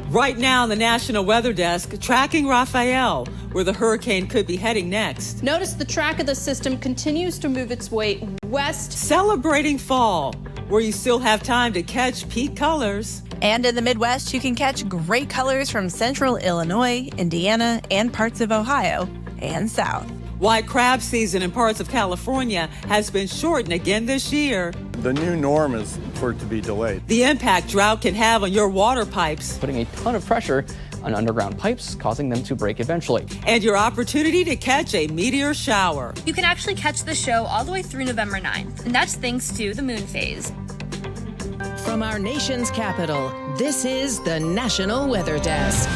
Right now, the National Weather Desk tracking Rafael, where the hurricane could be heading next. Notice the track of the system continues to move its way west. Celebrating fall, where you still have time to catch peak colors. And in the Midwest, you can catch great colors from central Illinois, Indiana, and parts of Ohio and south. White crab season in parts of California has been shortened again this year. The new norm is for it to be delayed. The impact drought can have on your water pipes. Putting a ton of pressure on underground pipes, causing them to break eventually. And your opportunity to catch a meteor shower. You can actually catch the show all the way through November 9th, and that's thanks to the moon phase. From our nation's capital, this is the National Weather Desk.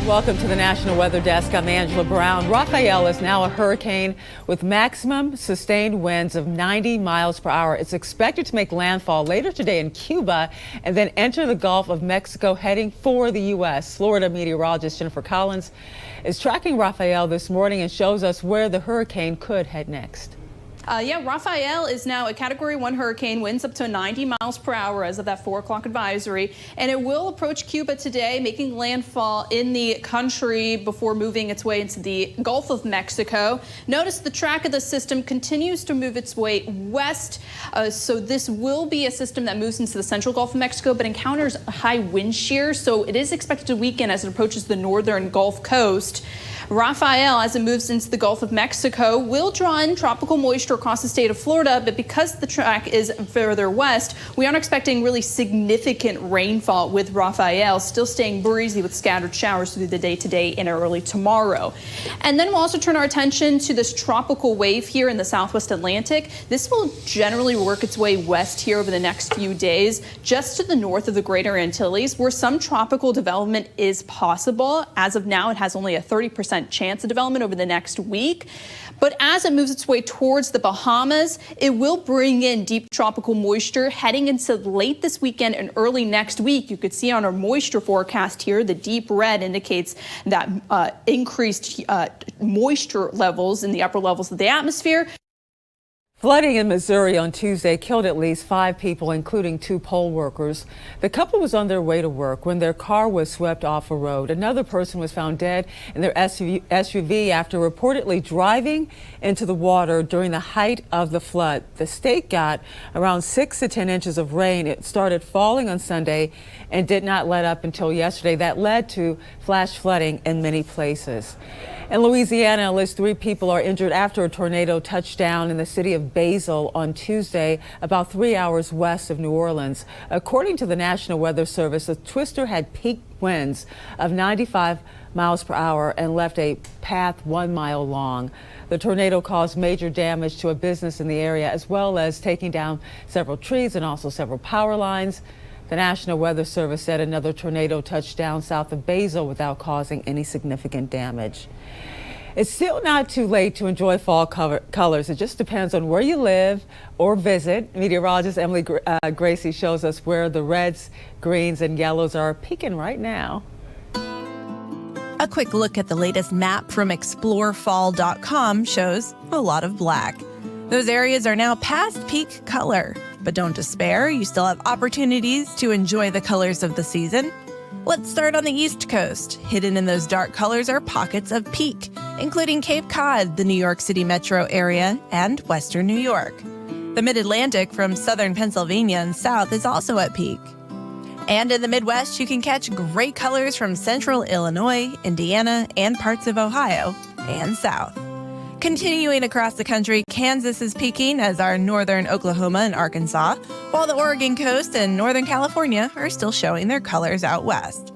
Welcome to the National Weather Desk. I'm Angela Brown. Rafael is now a hurricane with maximum sustained winds of 90 miles per hour. It's expected to make landfall later today in Cuba and then enter the Gulf of Mexico, heading for the U.S. Florida meteorologist Jennifer Collins is tracking Rafael this morning and shows us where the hurricane could head next. Rafael is now a Category 1 hurricane, winds up to 90 miles per hour as of that 4 o'clock advisory, and it will approach Cuba today, making landfall in the country before moving its way into the Gulf of Mexico. Notice the track of the system continues to move its way west, so this will be a system that moves into the central Gulf of Mexico, but encounters high wind shear, so it is expected to weaken as it approaches the northern Gulf Coast. Rafael, as it moves into the Gulf of Mexico, will draw in tropical moisture across the state of Florida, but because the track is further west, we aren't expecting really significant rainfall with Rafael, still staying breezy with scattered showers through the day today and early tomorrow. And then we'll also turn our attention to this tropical wave here in the southwest Atlantic. This will generally work its way west here over the next few days, just to the north of the Greater Antilles, where some tropical development is possible. As of now, it has only a 30% chance of development over the next week. But as it moves its way towards the Bahamas, it will bring in deep tropical moisture heading into late this weekend and early next week. You could see on our moisture forecast here, the deep red indicates that increased moisture levels in the upper levels of the atmosphere. Flooding in Missouri on Tuesday killed at least 5 people, including 2 poll workers. The couple was on their way to work when their car was swept off a road. Another person was found dead in their SUV after reportedly driving into the water during the height of the flood. The state got around 6 to 10 inches of rain. It started falling on Sunday and did not let up until yesterday. That led to flash flooding in many places. In Louisiana, at least 3 people are injured after a tornado touched down in the city of Basel on Tuesday, about 3 hours west of New Orleans. According to the National Weather Service, the twister had peak winds of 95 miles per hour and left a path 1 mile long. The tornado caused major damage to a business in the area, as well as taking down several trees and also several power lines. The National Weather Service said another tornado touched down south of Basel without causing any significant damage. It's still not too late to enjoy fall colors. It just depends on where you live or visit. Meteorologist Emily Gracie shows us where the reds, greens, and yellows are peaking right now. A quick look at the latest map from explorefall.com shows a lot of black. Those areas are now past peak color. But don't despair, you still have opportunities to enjoy the colors of the season. Let's start on the East Coast. Hidden in those dark colors are pockets of peak, including Cape Cod, the New York City metro area, and western New York. The Mid-Atlantic from southern Pennsylvania and south is also at peak. And in the Midwest, you can catch great colors from central Illinois, Indiana, and parts of Ohio and south. Continuing across the country, Kansas is peaking, as are northern Oklahoma and Arkansas, while the Oregon coast and northern California are still showing their colors out west.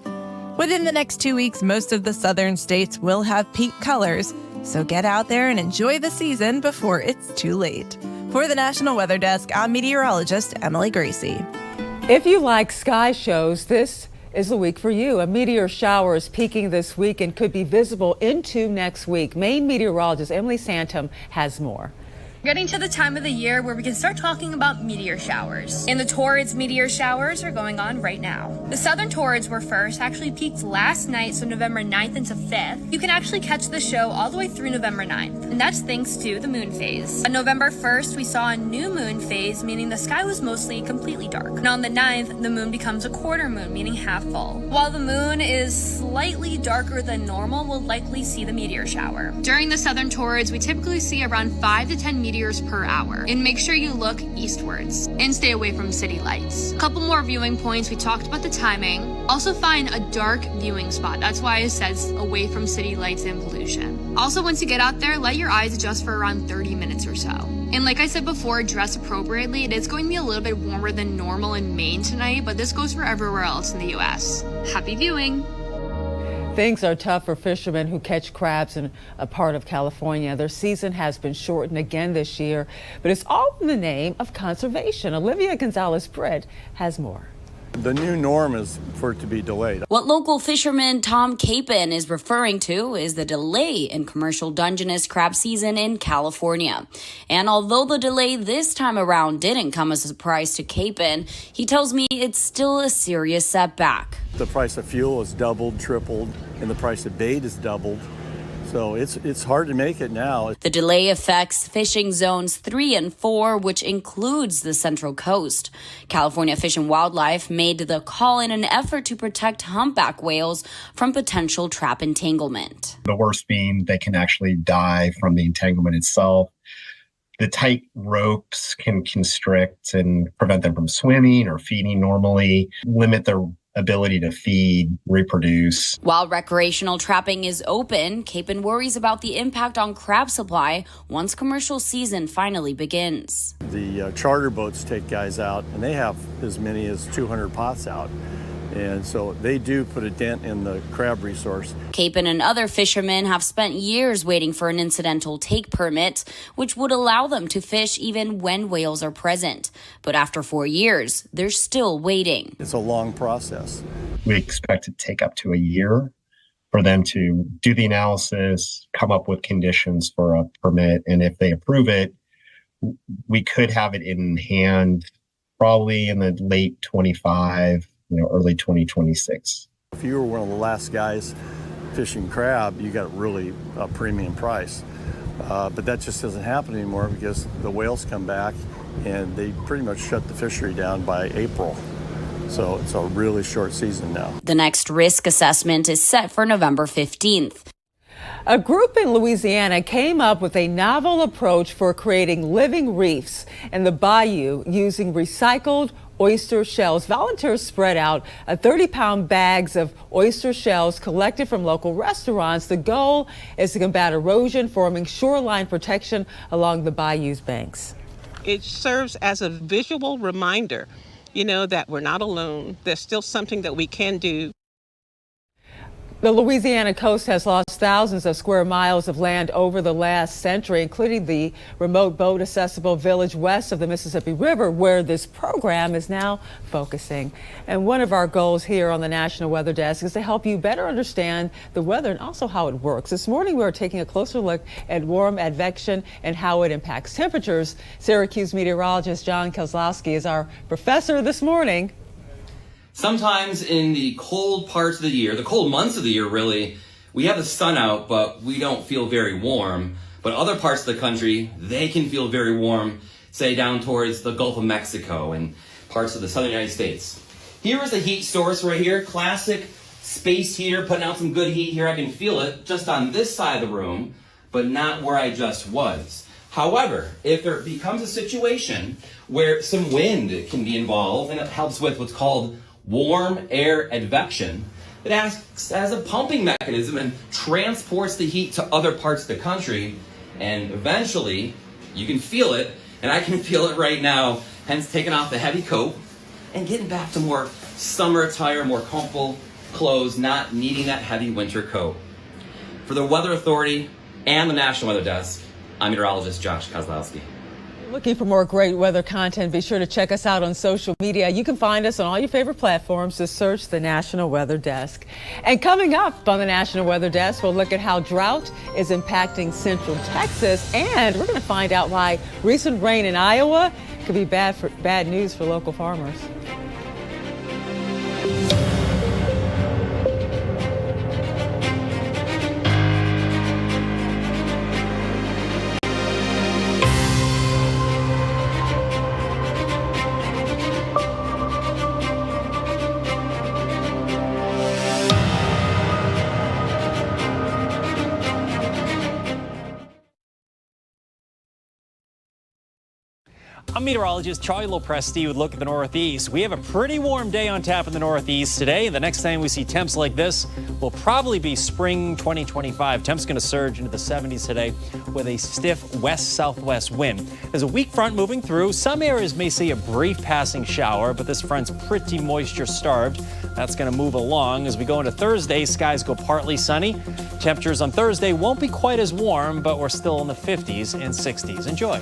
Within the next 2 weeks, most of the southern states will have peak colors, so get out there and enjoy the season before it's too late. For the National Weather Desk, I'm meteorologist Emily Gracie. If you like sky shows, this is the week for you. A meteor shower is peaking this week and could be visible into next week. Maine meteorologist Emily Santom has more. Getting to the time of the year where we can start talking about meteor showers. And the torrids meteor showers are going on right now. The southern torrids were first, actually peaked last night, so November 9th into 5th. You can actually catch the show all the way through November 9th, and that's thanks to the moon phase. On November 1st, we saw a new moon phase, meaning the sky was mostly completely dark. And on the 9th, the moon becomes a quarter moon, meaning half full. While the moon is slightly darker than normal, we'll likely see the meteor shower. During the southern torrids, we typically see around 5 to 10 meteors per hour. And make sure you look eastwards and stay away from city lights. A couple more viewing points. We talked about the timing. Also find a dark viewing spot. That's why it says away from city lights and pollution. Also, once you get out there, let your eyes adjust for around 30 minutes or so. And like I said before, dress appropriately. It is going to be a little bit warmer than normal in Maine tonight, but this goes for everywhere else in the U.S. Happy viewing. Things are tough for fishermen who catch crabs in a part of California. Their season has been shortened again this year, but it's all in the name of conservation. Olivia Gonzalez-Britt has more. The new norm is for it to be delayed. What local fisherman Tom Capon is referring to is the delay in commercial Dungeness crab season in California. And although the delay this time around didn't come as a surprise to Capon, he tells me it's still a serious setback. The price of fuel has doubled, tripled, and the price of bait has doubled. So it's hard to make it now. The delay affects fishing zones 3 and 4, which includes the Central Coast. California Fish and Wildlife made the call in an effort to protect humpback whales from potential trap entanglement. The worst being they can actually die from the entanglement itself. The tight ropes can constrict and prevent them from swimming or feeding normally, limit their ability to feed, reproduce. While recreational trapping is open, Capon worries about the impact on crab supply once commercial season finally begins. The charter boats take guys out, and they have as many as 200 pots out. And so they do put a dent in the crab resource. Capon and other fishermen have spent years waiting for an incidental take permit, which would allow them to fish even when whales are present. But after 4 years, they're still waiting. It's a long process. We expect it to take up to a year for them to do the analysis, come up with conditions for a permit. And if they approve it, we could have it in hand probably in the late 25, early 2026. If you were one of the last guys fishing crab, you got really a premium price. But that just doesn't happen anymore because the whales come back and they pretty much shut the fishery down by April. So it's a really short season now. The next risk assessment is set for November 15th. A group in Louisiana came up with a novel approach for creating living reefs in the bayou using recycled oyster shells. Volunteers spread out 30-pound bags of oyster shells collected from local restaurants. The goal is to combat erosion, forming shoreline protection along the bayou's banks. It serves as a visual reminder, that we're not alone. There's still something that we can do. The Louisiana coast has lost thousands of square miles of land over the last century, including the remote boat accessible village west of the Mississippi River, where this program is now focusing. And one of our goals here on the National Weather Desk is to help you better understand the weather and also how it works. This morning, we're taking a closer look at warm advection and how it impacts temperatures. Syracuse meteorologist John Kozlowski is our professor this morning. Sometimes in the cold parts of the year, the cold months of the year really, we have the sun out, but we don't feel very warm. But other parts of the country, they can feel very warm, say down towards the Gulf of Mexico and parts of the southern United States. Here is the heat source right here, classic space heater putting out some good heat here. I can feel it just on this side of the room, but not where I just was. However, if there becomes a situation where some wind can be involved, and it helps with what's called warm air advection, it acts as a pumping mechanism and transports the heat to other parts of the country, and eventually you can feel it, and I can feel it right now, hence taking off the heavy coat and getting back to more summer attire, more comfortable clothes, not needing that heavy winter coat. For the Weather Authority and the National Weather Desk, I'm meteorologist Josh Kozlowski. Looking for more great weather content, be sure to check us out on social media. You can find us on all your favorite platforms. Just search the National Weather Desk. And coming up on the National Weather Desk, we'll look at how drought is impacting central Texas, and we're going to find out why recent rain in Iowa could be bad news for local farmers. I'm meteorologist Charlie Lopresti with a look at the Northeast. We have a pretty warm day on tap in the Northeast today. The next time we see temps like this will probably be spring 2025. Temps going to surge into the 70s today with a stiff west-southwest wind. There's a weak front moving through. Some areas may see a brief passing shower, but this front's pretty moisture-starved. That's going to move along. As we go into Thursday, skies go partly sunny. Temperatures on Thursday won't be quite as warm, but we're still in the 50s and 60s. Enjoy.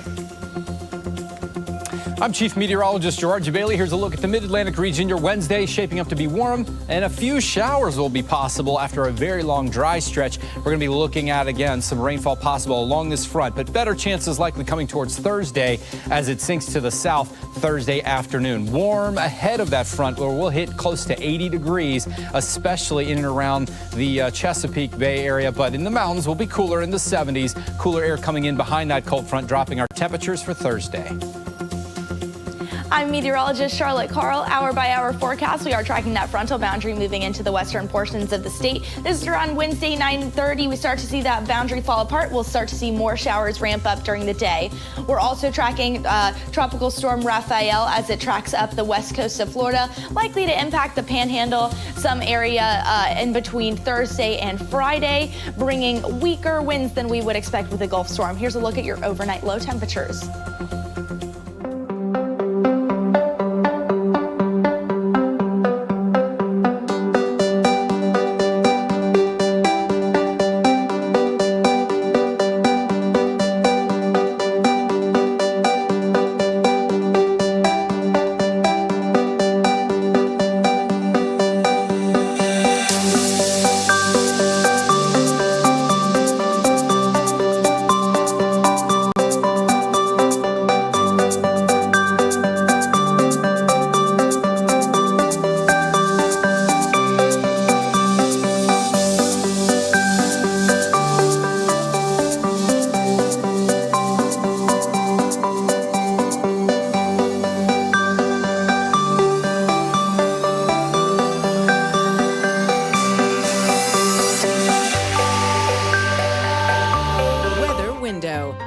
I'm Chief Meteorologist Gerard Bailey. Here's a look at the Mid-Atlantic region. Your Wednesday shaping up to be warm, and a few showers will be possible after a very long dry stretch. We're going to be looking at, again, some rainfall possible along this front, but better chances likely coming towards Thursday as it sinks to the south Thursday afternoon. Warm ahead of that front where we'll hit close to 80 degrees, especially in and around the Chesapeake Bay area, but in the mountains we'll be cooler in the 70s. Cooler air coming in behind that cold front, dropping our temperatures for Thursday. I'm meteorologist Charlotte Carl. Hour by hour forecast. We are tracking that frontal boundary moving into the western portions of the state. This is around Wednesday, 9:30. We start to see that boundary fall apart. We'll start to see more showers ramp up during the day. We're also tracking tropical storm Rafael as it tracks up the west coast of Florida, likely to impact the panhandle, some area in between Thursday and Friday, bringing weaker winds than we would expect with a Gulf storm. Here's a look at your overnight low temperatures.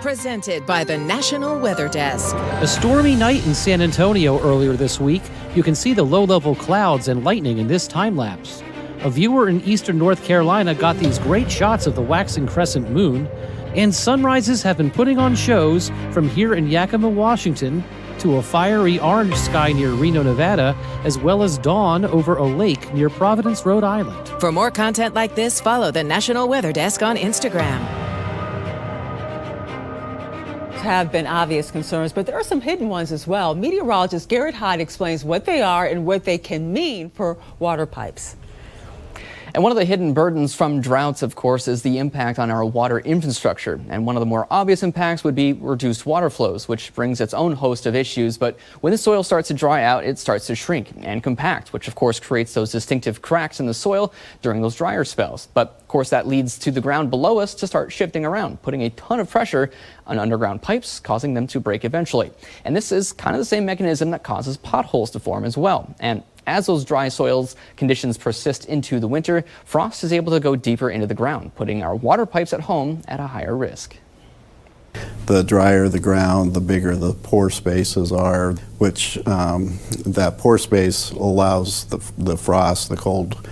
Presented by the National Weather Desk. A stormy night in San Antonio earlier this week. You can see the low-level clouds and lightning in this time lapse. A viewer in eastern North Carolina got these great shots of the waxing crescent moon, and sunrises have been putting on shows from here in Yakima, Washington, to a fiery orange sky near Reno, Nevada, as well as dawn over a lake near Providence, Rhode Island. For more content like this, follow the National Weather Desk on Instagram. Have been obvious concerns, but there are some hidden ones as well. Meteorologist Garrett Hyde explains what they are and what they can mean for water pipes. And one of the hidden burdens from droughts, of course, is the impact on our water infrastructure. And one of the more obvious impacts would be reduced water flows, which brings its own host of issues. But when the soil starts to dry out, it starts to shrink and compact, which of course creates those distinctive cracks in the soil during those drier spells. But of course, that leads to the ground below us to start shifting around, putting a ton of pressure on underground pipes, causing them to break eventually. And this is kind of the same mechanism that causes potholes to form as well. And as those dry soils conditions persist into the winter, frost is able to go deeper into the ground, putting our water pipes at home at a higher risk. The drier the ground, the bigger the pore spaces are, which that pore space allows the frost, the cold,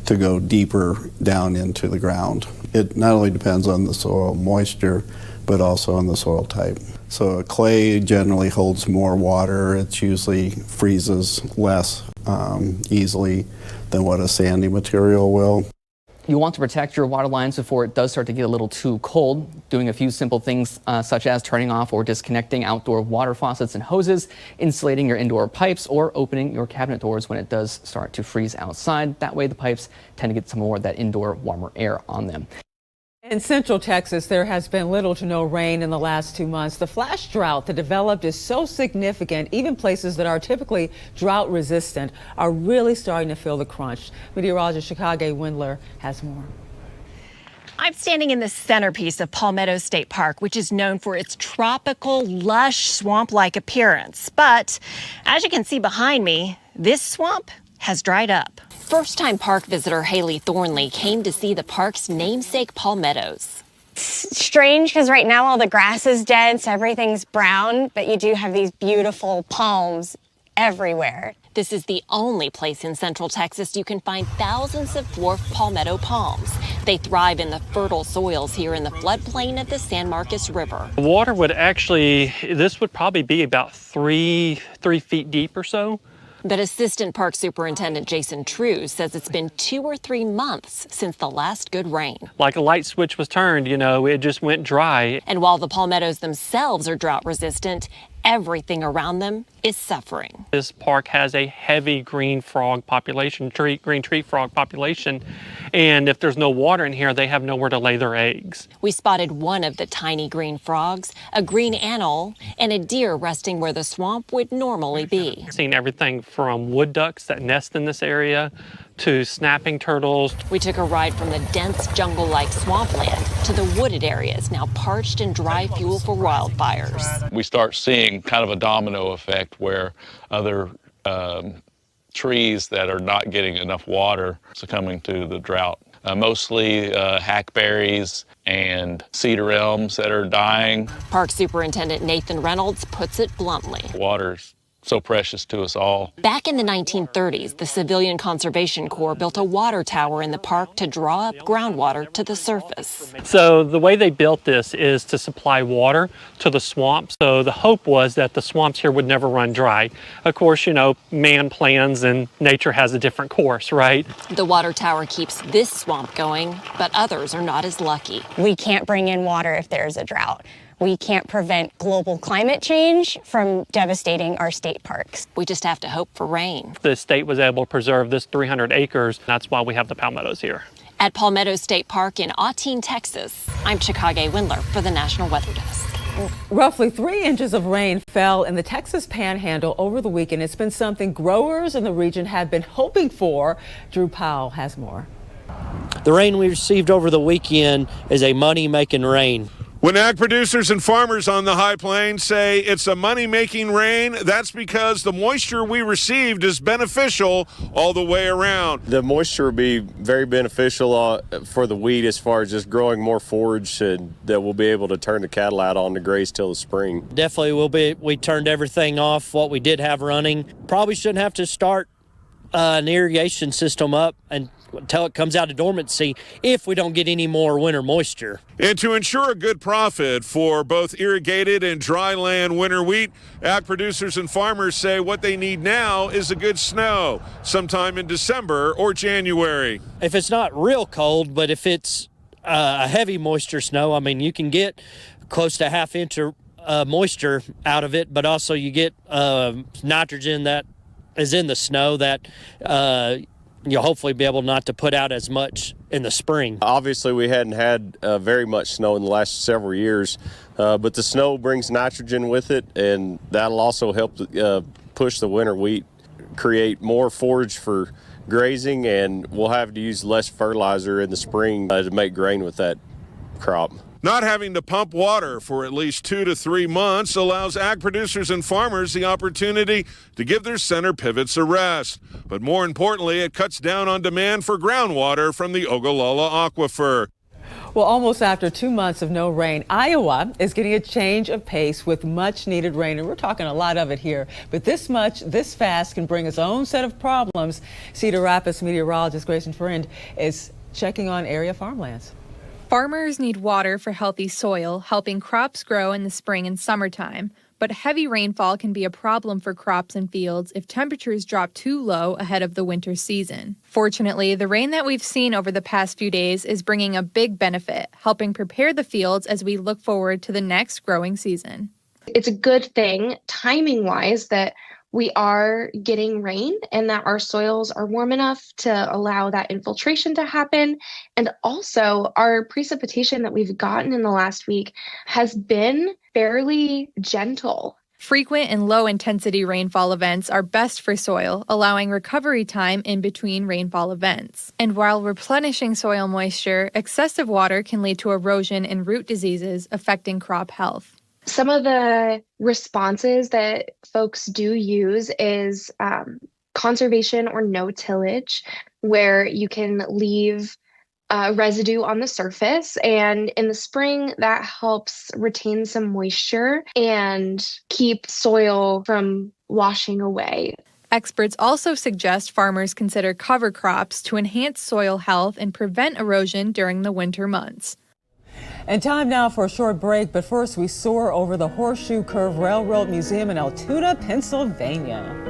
to go deeper down into the ground. It not only depends on the soil moisture, but also on the soil type. So a clay generally holds more water. It usually freezes less easily than what a sandy material will. You want to protect your water lines before it does start to get a little too cold. Doing a few simple things such as turning off or disconnecting outdoor water faucets and hoses, insulating your indoor pipes, or opening your cabinet doors when it does start to freeze outside. That way the pipes tend to get some more of that indoor warmer air on them. In central Texas, there has been little to no rain in the last 2 months. The flash drought that developed is so significant, even places that are typically drought resistant are really starting to feel the crunch. Meteorologist Chicago Windler has more. I'm standing in the centerpiece of Palmetto State Park, which is known for its tropical, lush, swamp-like appearance. But as you can see behind me, this swamp has dried up. First-time park visitor Haley Thornley came to see the park's namesake palmettos. It's strange because right now all the grass is dead, so everything's brown, but you do have these beautiful palms everywhere. This is the only place in central Texas you can find thousands of dwarf palmetto palms. They thrive in the fertile soils here in the floodplain of the San Marcos River. The water would actually, this would probably be about three feet deep or so. But Assistant Park Superintendent Jason True says it's been 2 or 3 months since the last good rain. Like a light switch was turned, it just went dry. And while the palmettos themselves are drought resistant, everything around them is suffering. This park has a heavy green frog population, green tree frog population, and if there's no water in here, they have nowhere to lay their eggs. We spotted one of the tiny green frogs, a green anole, and a deer resting where the swamp would normally be. I've seen everything from wood ducks that nest in this area to snapping turtles. We took a ride from the dense jungle-like swampland to the wooded areas, now parched and dry fuel for wildfires. We start seeing kind of a domino effect where other trees that are not getting enough water succumbing to the drought. Mostly hackberries and cedar elms that are dying. Park Superintendent Nathan Reynolds puts it bluntly. Water's so precious to us all. Back in the 1930s, the Civilian Conservation Corps built a water tower in the park to draw up groundwater to the surface. So the way they built this is to supply water to the swamp. So the hope was that the swamps here would never run dry. Of course, man plans and nature has a different course, right? The water tower keeps this swamp going, but others are not as lucky. We can't bring in water if there's a drought. We can't prevent global climate change from devastating our state parks. We just have to hope for rain. The state was able to preserve this 300 acres. That's why we have the palmettos here. At Palmetto State Park in Autun, Texas, I'm Chicago Windler for the National Weather Desk. Roughly 3 inches of rain fell in the Texas Panhandle over the weekend. It's been something growers in the region have been hoping for. Drew Powell has more. The rain we received over the weekend is a money-making rain. When ag producers and farmers on the high plains say it's a money-making rain, that's because the moisture we received is beneficial all the way around. The moisture will be very beneficial for the wheat as far as just growing more forage that we'll be able to turn the cattle out on to graze till the spring. Definitely we turned everything off, what we did have running. Probably shouldn't have to start an irrigation system up until it comes out of dormancy if we don't get any more winter moisture. And to ensure a good profit for both irrigated and dry land winter wheat, ag producers and farmers say what they need now is a good snow sometime in December or January. If it's not real cold, but if it's a heavy moisture snow, you can get close to ½ inch of moisture out of it, but also you get nitrogen that is in the snow that you'll hopefully be able not to put out as much in the spring. Obviously, we hadn't had very much snow in the last several years, but the snow brings nitrogen with it, and that'll also help push the winter wheat, create more forage for grazing, and we'll have to use less fertilizer in the spring to make grain with that crop. Not having to pump water for at least 2 to 3 months allows ag producers and farmers the opportunity to give their center pivots a rest. But more importantly, it cuts down on demand for groundwater from the Ogallala Aquifer. Well, almost after 2 months of no rain, Iowa is getting a change of pace with much needed rain. And we're talking a lot of it here. But this much, this fast can bring its own set of problems. Cedar Rapids meteorologist Grayson Friend is checking on area farmlands. Farmers need water for healthy soil, helping crops grow in the spring and summertime. but heavy rainfall can be a problem for crops and fields if temperatures drop too low ahead of the winter season. Fortunately, the rain that we've seen over the past few days is bringing a big benefit, helping prepare the fields as we look forward to the next growing season. It's a good thing, timing-wise, that we are getting rain and that our soils are warm enough to allow that infiltration to happen. And also, our precipitation that we've gotten in the last week has been fairly gentle. Frequent and low-intensity rainfall events are best for soil, allowing recovery time in between rainfall events. And while replenishing soil moisture, excessive water can lead to erosion and root diseases affecting crop health. Some of the responses that folks do use is conservation or no tillage, where you can leave residue on the surface. And in the spring, that helps retain some moisture and keep soil from washing away. Experts also suggest farmers consider cover crops to enhance soil health and prevent erosion during the winter months. And time now for a short break, but first we soar over the Horseshoe Curve Railroad Museum in Altoona, Pennsylvania.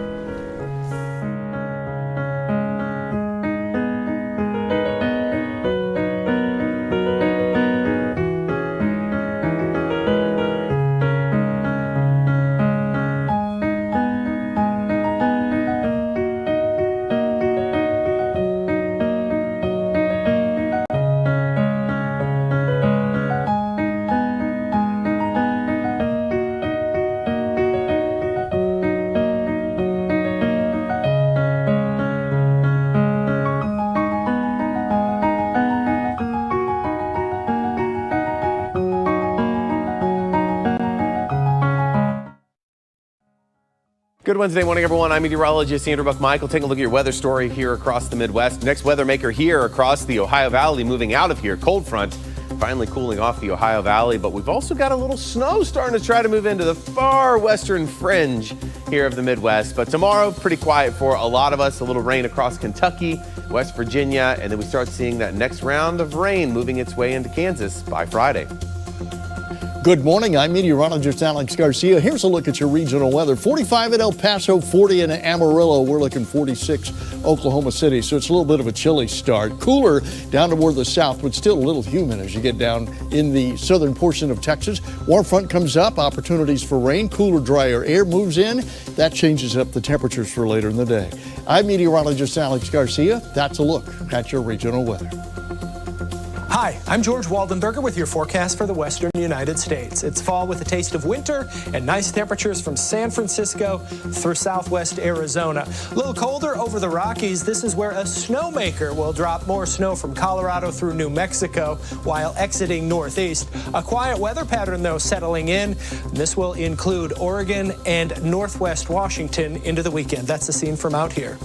Good Wednesday morning, everyone. I'm meteorologist Andrew Buck-Michael taking a look at your weather story here across the Midwest. Next weather maker here across the Ohio Valley, moving out of here. Cold front finally cooling off the Ohio Valley, but we've also got a little snow starting to try to move into the far western fringe here of the Midwest. But tomorrow, pretty quiet for a lot of us. A little rain across Kentucky, West Virginia, and then we start seeing that next round of rain moving its way into Kansas by Friday. Good morning, I'm meteorologist Alex Garcia. Here's a look at your regional weather. 45 at El Paso, 40 in Amarillo. We're looking 46 Oklahoma City, so it's a little bit of a chilly start. Cooler down toward the south, but still a little humid as you get down in the southern portion of Texas. Warm front comes up, opportunities for rain. Cooler, drier air moves in. That changes up the temperatures for later in the day. I'm meteorologist Alex Garcia. That's a look at your regional weather. Hi, I'm George Waldenberger with your forecast for the western United States. It's fall with a taste of winter and nice temperatures from San Francisco through southwest Arizona. A little colder over the Rockies. This is where a snowmaker will drop more snow from Colorado through New Mexico while exiting northeast. A quiet weather pattern, though, settling in. This will include Oregon and northwest Washington into the weekend. That's the scene from out here.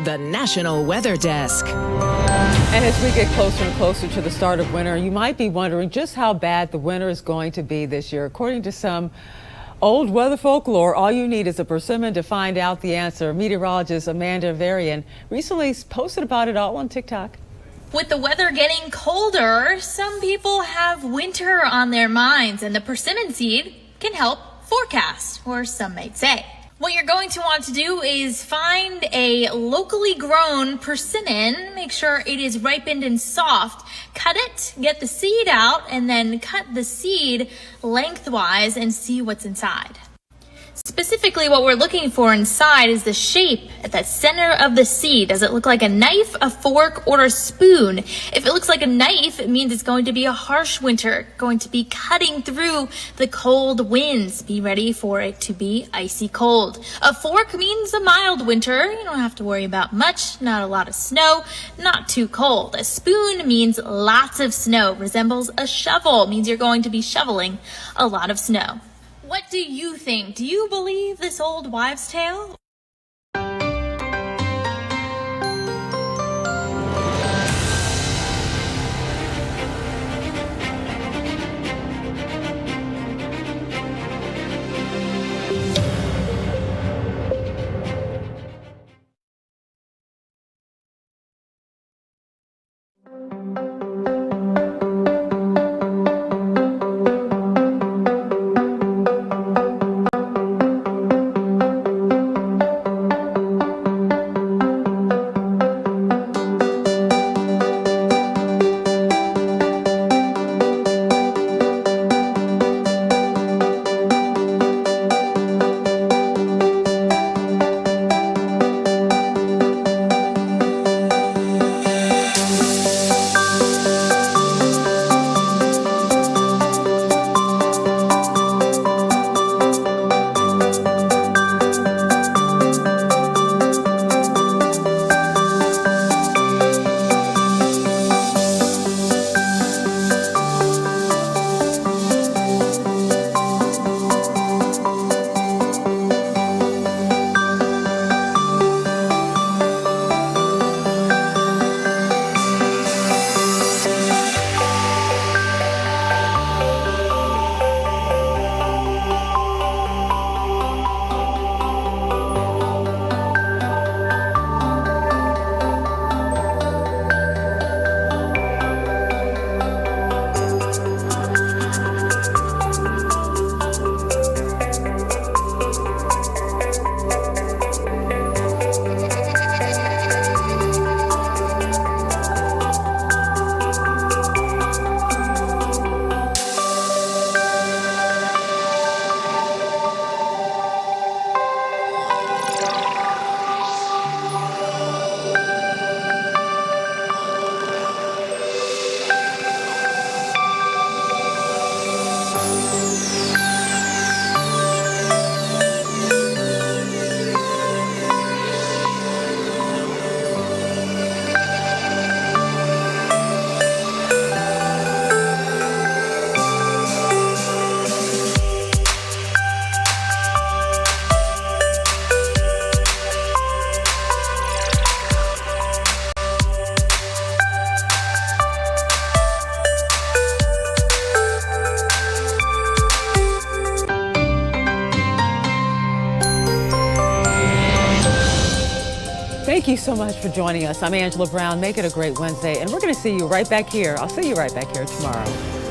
The National Weather Desk. And as we get closer and closer to the start of winter, you might be wondering just how bad the winter is going to be this year. According to some old weather folklore, all you need is a persimmon to find out the answer. Meteorologist Amanda Varian recently posted about it all on TikTok. With the weather getting colder, some people have winter on their minds, and the persimmon seed can help forecast, or some might say. What you're going to want to do is find a locally grown persimmon, make sure it is ripened and soft, cut it, get the seed out, and then cut the seed lengthwise and see what's inside. Specifically, what we're looking for inside is the shape at the center of the seed. Does it look like a knife, a fork, or a spoon? If it looks like a knife, it means it's going to be a harsh winter, going to be cutting through the cold winds. Be ready for it to be icy cold. A fork means a mild winter. You don't have to worry about much, not a lot of snow, not too cold. A spoon means lots of snow, resembles a shovel, means you're going to be shoveling a lot of snow. What do you think? Do you believe this old wives' tale? Thank you so much for joining us. I'm Angela Brown. Make it a great Wednesday, and we're going to see you right back here. I'll see you right back here tomorrow.